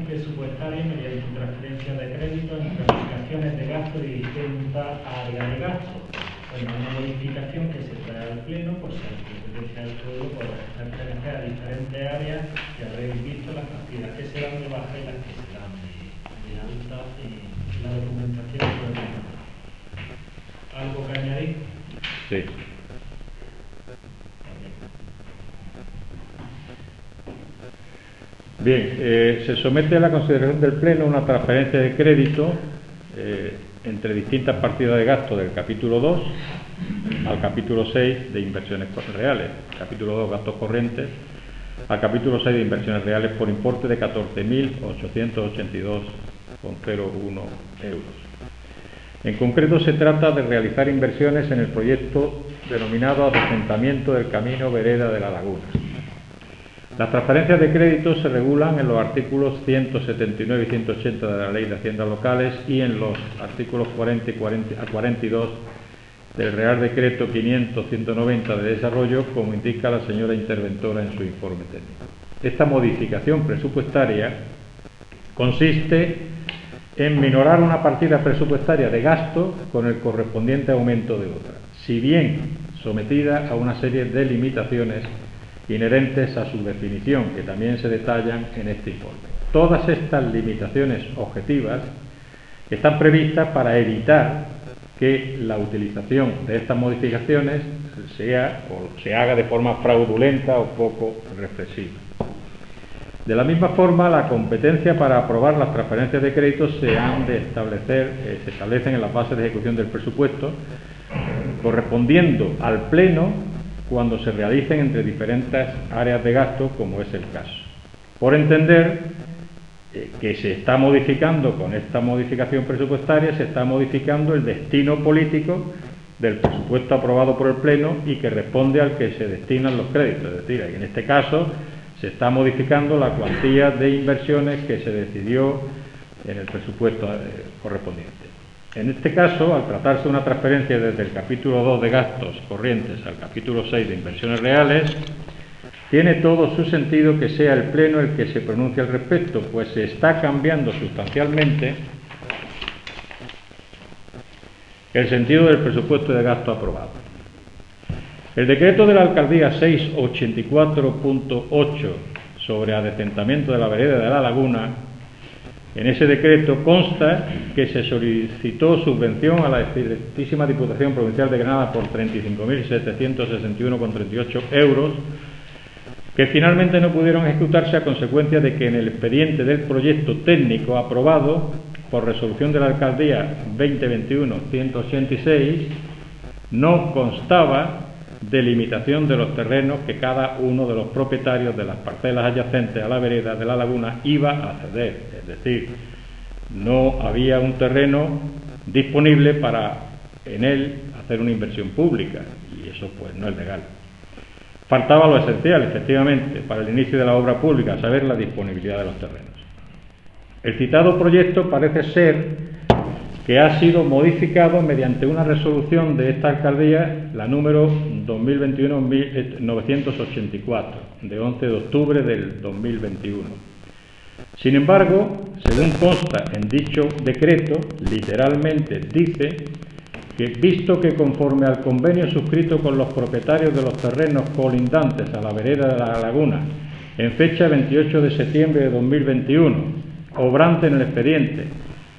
modificación presupuestaria mediante transferencia de crédito en planificaciones de gasto de distintas áreas de gasto. Bueno, una modificación que se trae al Pleno, pues se competencia del pueblo por pertenecer a diferentes áreas que habréis visto las partidas que se dan de baja y las que se dan de alta en la documentación del Pleno. ¿Algo que añadir? Sí. Bien, se somete a la consideración del Pleno una transferencia de crédito entre distintas partidas de gasto del capítulo 2 al capítulo 6 de inversiones reales, capítulo 2 gastos corrientes, al capítulo 6 de inversiones reales por importe de 14.882,01 euros. En concreto se trata de realizar inversiones en el proyecto denominado Adecentamiento del Camino Vereda de la Laguna. Las transferencias de crédito se regulan en los artículos 179 y 180 de la Ley de Haciendas Locales y en los artículos 40 y 42 del Real Decreto 500-190 de Desarrollo, como indica la señora interventora en su informe técnico. Esta modificación presupuestaria consiste en minorar una partida presupuestaria de gasto con el correspondiente aumento de otra, si bien sometida a una serie de limitaciones inherentes a su definición, que también se detallan en este informe. Todas estas limitaciones objetivas están previstas para evitar que la utilización de estas modificaciones se haga de forma fraudulenta o poco reflexiva. De la misma forma, la competencia para aprobar las transferencias de crédito se establecen en la fase de ejecución del presupuesto, correspondiendo al Pleno cuando se realicen entre diferentes áreas de gasto, como es el caso. Por entender que se está modificando con esta modificación presupuestaria, se está modificando el destino político del presupuesto aprobado por el Pleno y que responde al que se destinan los créditos. Es decir, en este caso se está modificando la cuantía de inversiones que se decidió en el presupuesto correspondiente. En este caso, al tratarse de una transferencia desde el capítulo 2 de gastos corrientes al capítulo 6 de inversiones reales, tiene todo su sentido que sea el Pleno el que se pronuncie al respecto, pues se está cambiando sustancialmente el sentido del presupuesto de gasto aprobado. El decreto de la Alcaldía 684.8 sobre adecentamiento de la vereda de la Laguna, en ese decreto consta que se solicitó subvención a la excelentísima Diputación Provincial de Granada por 35.761,38 euros, que finalmente no pudieron ejecutarse a consecuencia de que en el expediente del proyecto técnico aprobado por resolución de la Alcaldía 2021-186 no constaba delimitación de los terrenos que cada uno de los propietarios de las parcelas adyacentes a la vereda de la Laguna iba a ceder. Es decir, no había un terreno disponible para en él hacer una inversión pública y eso pues no es legal. Faltaba lo esencial, efectivamente, para el inicio de la obra pública, saber la disponibilidad de los terrenos. El citado proyecto parece ser que ha sido modificado mediante una resolución de esta alcaldía, la número 2021-984, de 11 de octubre del 2021. Sin embargo, según consta en dicho decreto, literalmente dice que, visto que conforme al convenio suscrito con los propietarios de los terrenos colindantes a la vereda de la Laguna, en fecha 28 de septiembre de 2021, obrante en el expediente,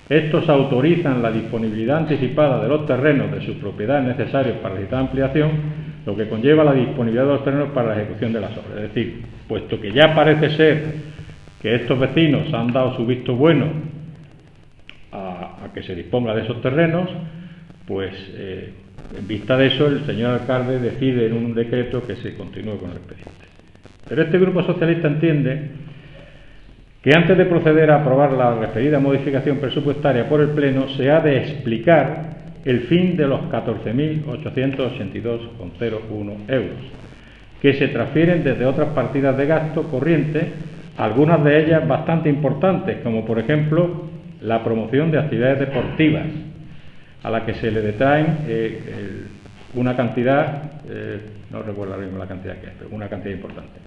estos autorizan la disponibilidad anticipada de los terrenos de su propiedad necesarios para la citada ampliación, lo que conlleva la disponibilidad de los terrenos para la ejecución de las obras. Es decir, puesto que ya parece ser que estos vecinos han dado su visto bueno a que se disponga de esos terrenos, pues en vista de eso el señor alcalde decide en un decreto que se continúe con el expediente. Pero este grupo socialista entiende que antes de proceder a aprobar la referida modificación presupuestaria por el Pleno se ha de explicar el fin de los 14.882,01 euros, que se transfieren desde otras partidas de gasto corriente, algunas de ellas bastante importantes, como por ejemplo la promoción de actividades deportivas, a la que se le detraen una cantidad, no recuerdo ahora mismo la cantidad que es, pero una cantidad importante.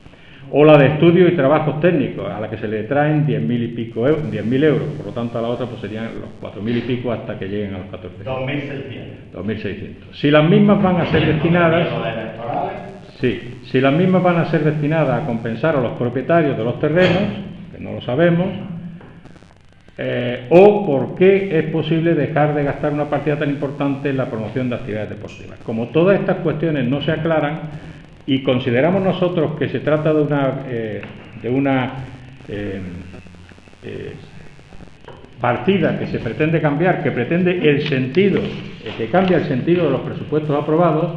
o la de estudio y trabajos técnicos, a la que se le traen 10.000 y pico 10.000 euros, por lo tanto a la otra pues serían los 4.000 y pico hasta que lleguen a los 14.000. 2.600. Si las mismas van a ser destinadas, sí, si las mismas van a ser destinadas a compensar a los propietarios de los terrenos, que no lo sabemos, o por qué es posible dejar de gastar una partida tan importante en la promoción de actividades deportivas. Como todas estas cuestiones no se aclaran y consideramos nosotros que se trata de una partida que se pretende cambiar, que pretende el sentido, que cambia el sentido de los presupuestos aprobados,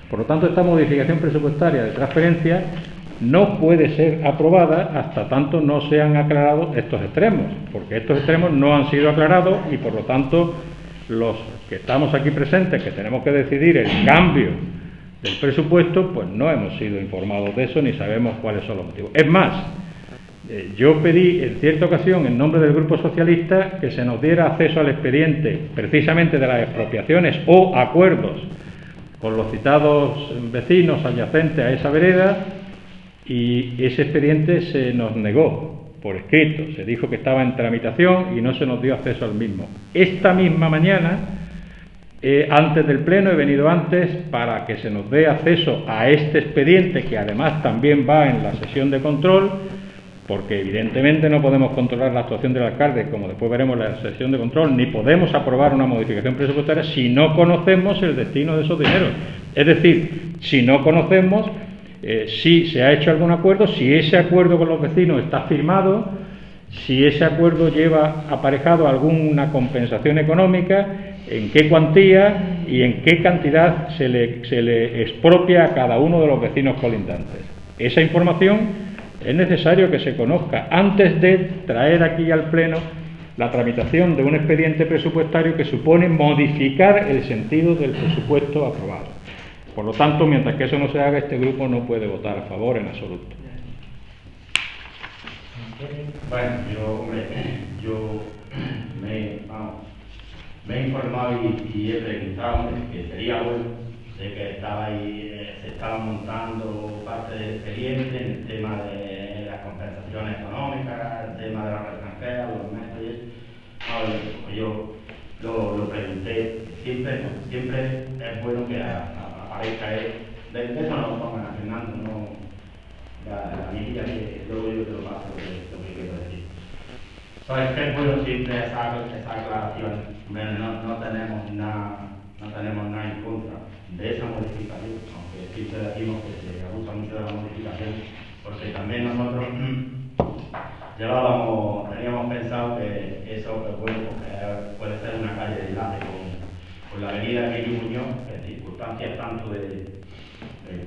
por lo tanto esta modificación presupuestaria de transferencia no puede ser aprobada hasta tanto no se han aclarado estos extremos, porque estos extremos no han sido aclarados y por lo tanto los que estamos aquí presentes, que tenemos que decidir el cambio del presupuesto, pues no hemos sido informados de eso ni sabemos cuáles son los motivos. Es más, yo pedí en cierta ocasión en nombre del Grupo Socialista que se nos diera acceso al expediente precisamente de las expropiaciones o acuerdos con los citados vecinos adyacentes a esa vereda, y ese expediente se nos negó por escrito, se dijo que estaba en tramitación y no se nos dio acceso al mismo. Esta misma mañana, antes del pleno, he venido antes para que se nos dé acceso a este expediente, que además también va en la sesión de control, porque evidentemente no podemos controlar la actuación del alcalde, como después veremos en la sesión de control, ni podemos aprobar una modificación presupuestaria si no conocemos el destino de esos dineros. Es decir, si no conocemos si se ha hecho algún acuerdo, si ese acuerdo con los vecinos está firmado, si ese acuerdo lleva aparejado alguna compensación económica, en qué cuantía y en qué cantidad se le expropia a cada uno de los vecinos colindantes. Esa información es necesario que se conozca antes de traer aquí al Pleno la tramitación de un expediente presupuestario que supone modificar el sentido del presupuesto aprobado. Por lo tanto, mientras que eso no se haga, este grupo no puede votar a favor en absoluto. Bueno, yo me he informado y he preguntado que sería bueno. Sé que estaba ahí, se estaba montando parte del expediente en el tema de las compensaciones económicas, el tema de las extranjeras, los métodos. Pues yo lo pregunté. Siempre es bueno que aparezca de eso no lo pongan a Fernando, no la niña que luego yo te lo paso lo que quiero decir. Sabes que es bueno siempre esa aclaración. No tenemos nada en contra de esa modificación, aunque siempre decimos que se abusa mucho de la modificación, porque también nosotros teníamos pensado que eso es bueno, porque puede ser una calle de enlace con la avenida Emilio Muñoz, en circunstancias tanto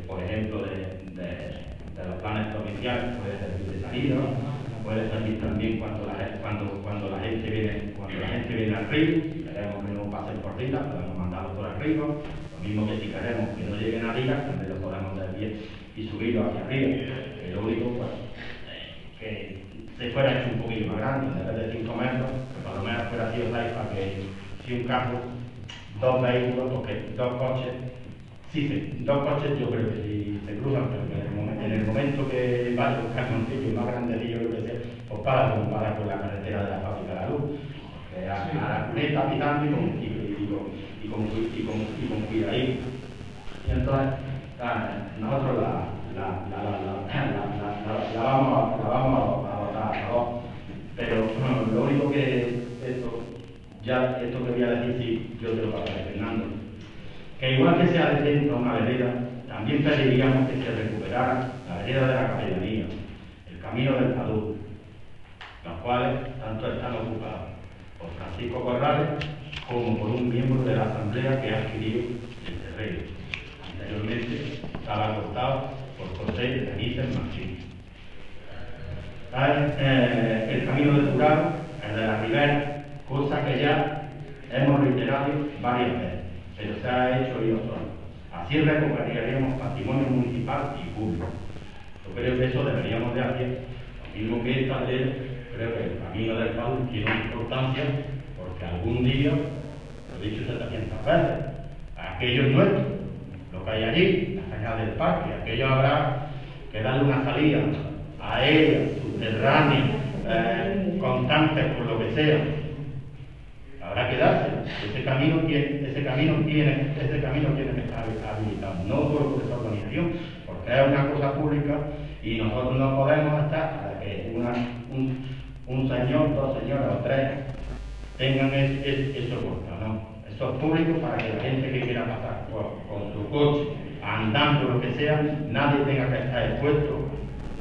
por ejemplo, de los planes provinciales, puede servir de salida, puede servir también cuando la gente viene al río, si queremos que no pasen por Riga, podemos mandarlo por arriba, lo mismo que si queremos que no lleguen a Riga, también lo podemos desviar y subirlo hacia arriba. Lo único, pues, que se fuera hecho un poquito más grande, en vez de 5 metros, que por lo menos fuera sido 6 para que si un carro, 2 vehículos, porque 2 coches, dos coches yo creo que sí se cruzan, pero que en el momento que vaya a buscar un sitio más grandecillo, yo creo que pues para comparar con la carretera de la fábrica de la luz, porque a la cuneta pitando y con cuidadito. Y entonces, nosotros la vamos a votar a favor, pero lo único que esto que voy a decir, sí, yo te lo pasaré, Fernando, que igual que sea de centro una vereda, también pediríamos que se recuperara la vereda de la Capellanía, el camino del Padú, los cuales tanto están ocupados por Francisco Corrales como por un miembro de la Asamblea que ha adquirido el terreno. Anteriormente estaba cortado por José de Benítez Martín. El camino del Jurado, el de la Ribera, cosa que ya hemos reiterado varias veces, pero se ha hecho y otro. Así recuperaríamos patrimonio municipal y público. Yo creo que eso deberíamos de hacer, lo mismo que esta ley. Creo que el camino del Padú tiene una importancia, porque algún día, lo he dicho 700 veces, aquello es nuestro, lo que hay allí, la cañada del parque, aquello habrá que darle una salida aérea, subterránea, constante, por lo que sea, habrá que darse. Ese camino tiene que estar habilitado, no por esa organización, porque es una cosa pública y nosotros no podemos estar para que un señor, dos señoras o tres tengan eso corta, ¿no? Eso es público para que la gente que quiera pasar con su coche, andando, lo que sea, nadie tenga que estar expuesto.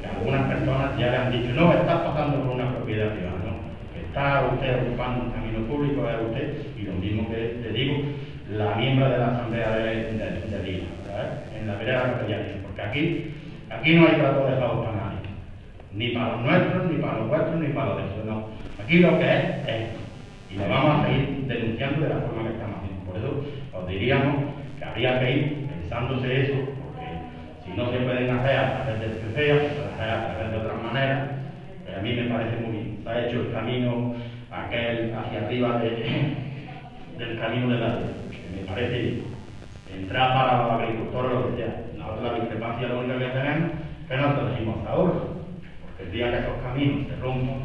Que algunas personas ya le han dicho, no, estás pasando por una propiedad privada, no. Está usted ocupando un camino público, es usted, y lo mismo que te digo, la miembro de la Asamblea de Lima, ¿verdad? En la vereda castellana, porque aquí no hay trato de favor para nadie, ni para los nuestros, ni para los vuestros, ni para los de esos, no. Aquí lo que es esto, y lo vamos a seguir denunciando de la forma que estamos haciendo. Por eso os diríamos que habría que ir pensándose eso, porque si no se pueden hacer a través del CCEA, se pueden hacer a través de otras maneras. A mí me parece muy bien. Se ha hecho el camino aquel hacia arriba del camino de la luz, que me parece bien. Entrar para los agricultores, lo que sea. Nosotros la discrepancia lo único que tenemos es que nosotros decimos ahorro, porque el día que esos caminos se rompan,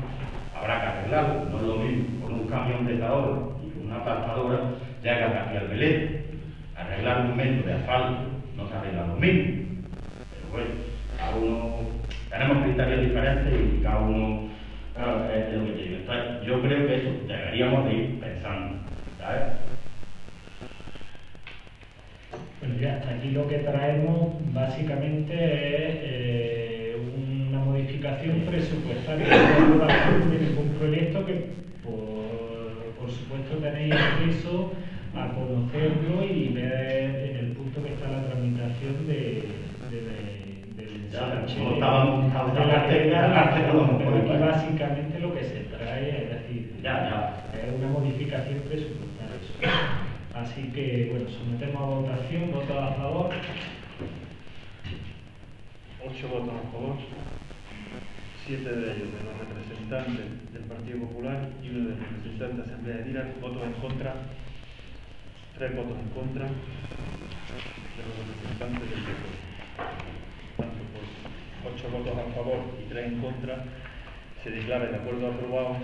habrá que arreglarlo. No es lo mismo con un camión de ahorro y con una plantadora llega casi al velete. Arreglar un metro de asfalto no se arregla lo mismo. Pero bueno, cada uno tenemos criterios diferentes y cada uno es lo que tiene. Entonces, yo creo que eso deberíamos de ir pensando, ¿sabes? Bueno, ya hasta aquí lo que traemos básicamente es una modificación presupuestaria, no es aprobación de ningún proyecto que por supuesto tenéis acceso a conocerlo y ver en el punto que está la tramitación aquí básicamente lo que se trae es decir, es una modificación presupuestaria. Así que, bueno, sometemos a votación, votos a favor. 8 votos a favor, 7 de ellos de los representantes del Partido Popular y 1 del representante de la Asamblea de Lira, votos en contra, 3 votos en contra de los representantes del PP. Tanto por 8 votos a favor y 3 en contra, se declara el acuerdo aprobado.